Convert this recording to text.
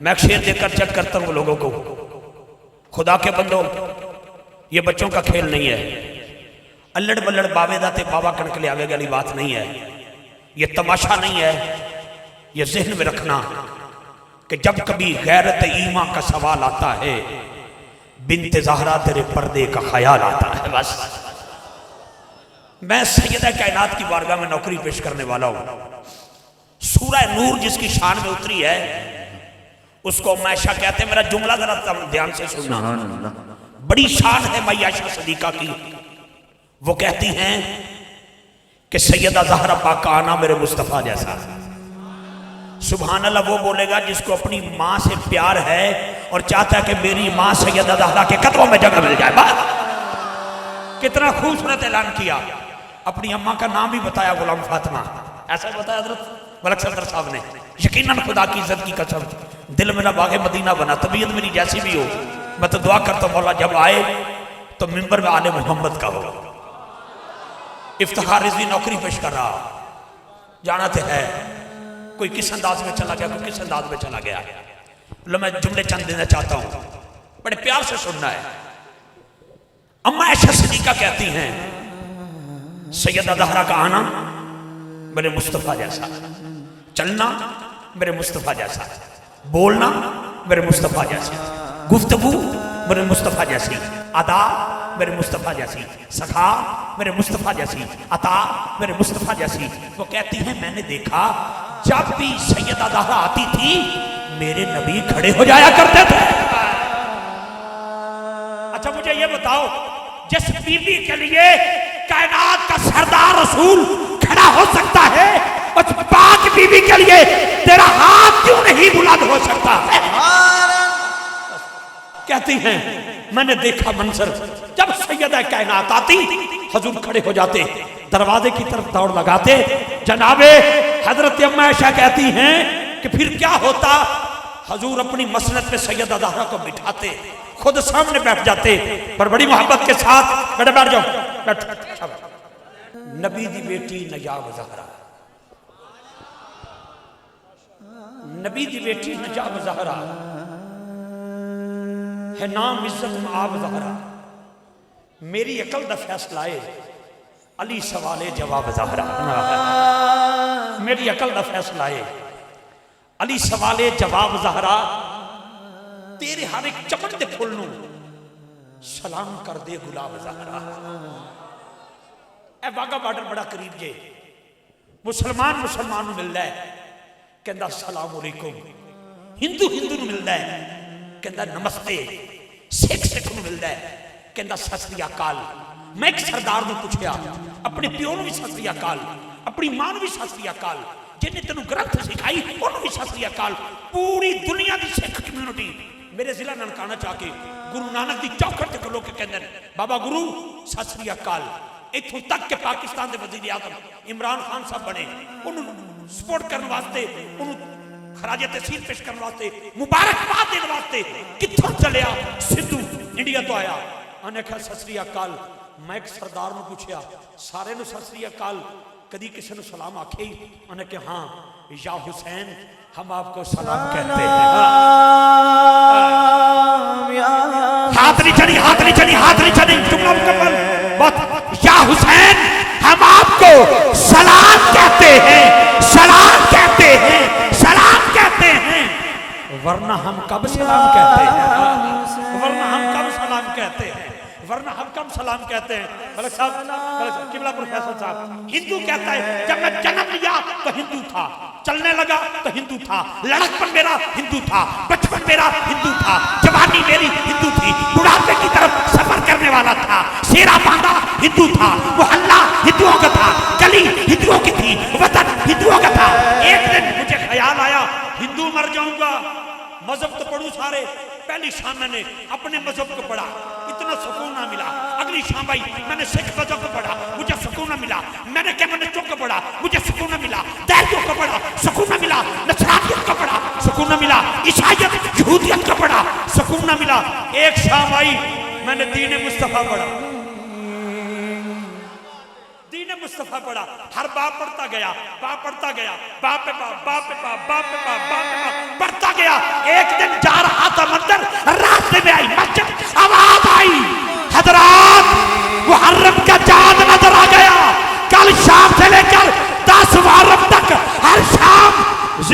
میں ایک شیر دے کر چیک کرتا ہوں لوگوں کو، خدا کے بندوں یہ بچوں کا کھیل نہیں ہے، الڑ بلڑ باوے دا تے بابا کنک لے آوے گالی بات نہیں ہے، یہ تماشا نہیں ہے، یہ ذہن میں رکھنا کہ جب کبھی غیرت ایمان کا سوال آتا ہے بنت زہرا تیرے پردے کا خیال آتا ہے۔ بس میں سیدہ کائنات کی بارگاہ میں نوکری پیش کرنے والا ہوں۔ سورہ نور جس کی شان میں اتری ہے اس کو عائشہ کہتے ہیں، میرا جملہ ذرا دھیان سے سننا، بڑی شان ہے عائشہ صدیقہ کی۔ وہ کہتی ہیں کہ سیدہ زہرا پاک کا آنا میرے مصطفیٰ جیسا ہے۔ سبحان اللہ، وہ بولے گا جس کو اپنی ماں سے پیار ہے اور چاہتا ہے کہ میری ماں سیدہ زہرا کے قدموں میں جگہ مل جائے۔ بات کتنا خوبصورت اعلان کیا، اپنی اماں کا نام بھی بتایا، غلام فاطمہ، ایسا ہی بتایا حضرت ملک صدر صاحب نے۔ یقیناً خدا کی عزت کی قسم دل میرا باغ مدینہ بنا، طبیعت میری جیسی بھی ہو، میں تو دعا کرتا ہوں مولا جب آئے تو منبر میں آل محمد کا ہو۔ افتخار رضوی نوکری پیش کر رہا، جانا تو ہے، کوئی کس انداز میں چلا گیا، کوئی کس انداز میں چلا گیا۔ میں جملے چند دینا چاہتا ہوں، بڑے پیار سے سننا ہے۔ اما عائشہ صدیقہ کہتی ہیں سیدہ زہرا کا آنا میرے مصطفیٰ جیسا، چلنا میرے مصطفیٰ جیسا، بولنا میرے مصطفیٰ جیسی، گفتگو میرے مصطفیٰ جیسی، ادا میرے مصطفیٰ جیسی، سخا میرے مصطفیٰ جیسی، عطا میرے مصطفیٰ جیسی۔ وہ کہتی ہیں میں نے دیکھا جب بھی سیدہ زہرا آتی تھی میرے نبی کھڑے ہو جایا کرتے تھے۔ اچھا مجھے یہ بتاؤ، جس بی بی کے لیے کائنات کا سردار رسول کھڑا ہو سکتا ہے، اس پاک بی بی کے لیے تیرا ہاتھ کیوں نہیں بلند ہو سکتا؟ کہتی ہیں میں نے دیکھا منظر، جب سیدہ کائنات آتی حضور کھڑے ہو جاتے، دروازے کی طرف دوڑ لگاتے۔ جناب حضرت اما عائشہ کہتی ہیں کہ پھر کیا ہوتا، حضور اپنی مسند پہ سیدہ زہرا کو بٹھاتے، خود سامنے بیٹھ جاتے، پر بڑی محبت کے ساتھ بیٹھے، بیٹھ جاؤ، بیٹھ۔ نبی دی بیٹی نجاب زہرا، نبی دی بیٹی نجاب زہرا ہے نام عزت معاب زہرا، میری عقل دا فیصلہ ہے علی سوال جواب زہرا، میری عقل دا فیصلہ ہے علی سوال جواب زہرا، تیرے ہر ایک چمن دے پھول نوں سلام کر دے گلاب زہرا۔ اے واگا بارڈر بڑا قریب جے، مسلمان مسلمان نوں ملدا ہے کہندا السلام علیکم، ہندو ہندو نوں ملدا ہے کہندا نمستے، سکھ سکھ نوں ملدا ہے کہندا ست سری اکال۔ میں ایک سردار نوں پوچھیا، اپنے پیو نوں بھی ست سری اکال، اپنی ماں نوں بھی ست سری اکال، جن نے تینوں گرنتھ سکھائی انہوں بھی ست سری اکال۔ پوری دنیا دی سکھ کمیونٹی میرے ضلع ننکانہ چاہ کے گرو نانک دی چوکھٹ تے کھلو کے کہندے بابا گرو ست سری اکال۔ ایتھوں تک کہ پاکستان دے وزیر اعظم عمران خان صاحب بنے، انہوں سپورٹ کرنے واسطے، انہوں خراج تحسین پیش کرنے واسطے، مبارکباد دینے واسطے کتھوں چلیا، سدھو انڈیا تو آیا، انہیں کہا ست سری اکال۔ میں ایک سردار نوں پوچھیا سارے نوں ست سری اکال، کدی کسی نوں سلام آکھے ہی؟ انہیں کہا ہاں یا حسین ہم آپ کو سلام کہتے ہیں۔ ہاتھ نہیں چڑھی، ہاتھ نہیں چڑھی، ہاتھ نہیں چڑھی، جملہ مکمل۔ یا حسین ہم آپ کو سلام کہتے ہیں، سلام کہتے ہیں، سلام کہتے ہیں، ورنہ ہم کب سلام کہتے ہیں، ورنہ ہم کب سلام کہتے ہیں، ورنہ ہم کب سلام کہتے ہیں۔ ملک صاحب، قبلہ پروفیسر صاحب، ہندو کہتا ہے جب میں جنم لیا تو ہندو تھا، چلنے لگا تو ہندو تھا، لڑکپن میرا ہندو تھا، بچپن میرا ہندو تھا، جوانی میری ہندو تھی، بڑھاپے کی طرف سفر کرنے والا تھا، سیرا باندھا ہندو تھا، محلہ ہندوؤں کا تھا، گلی ہندوؤں کی تھی، وطن ہندوؤں کا تھا۔ ایک دن مجھے خیال آیا ہندو مر جاؤں گا، مذہب تو پڑھوں سارے۔ پہلی شام میں نے اپنے مذہب کو پڑھا، اتنا سکون نہ ملا۔ اگلی شام آئی میں نے سکھ مذہب کو پڑھا، مجھے سکون نہ ملا۔ میں نے کمیونسٹوں کو پڑھا، مجھے سکون نہ ملا۔ دیوتوں کو پڑھا، سکون نہ ملا۔ نصرانیت کو پڑھا، سکون نہ ملا۔ عیسائیت یہودیت کو پڑھا، سکون نہ ملا۔ ایک شام آئی میں نے دین مصطفیٰ پڑھا، دین مصطفیٰ پڑھا، ہر باپ پڑھتا گیا، باپ پڑھتا گیا، باپ پہ باپ، باپ پہ باپ، باپ پہ باپ، باپ پہ باپ پڑھتا گیا۔ ایک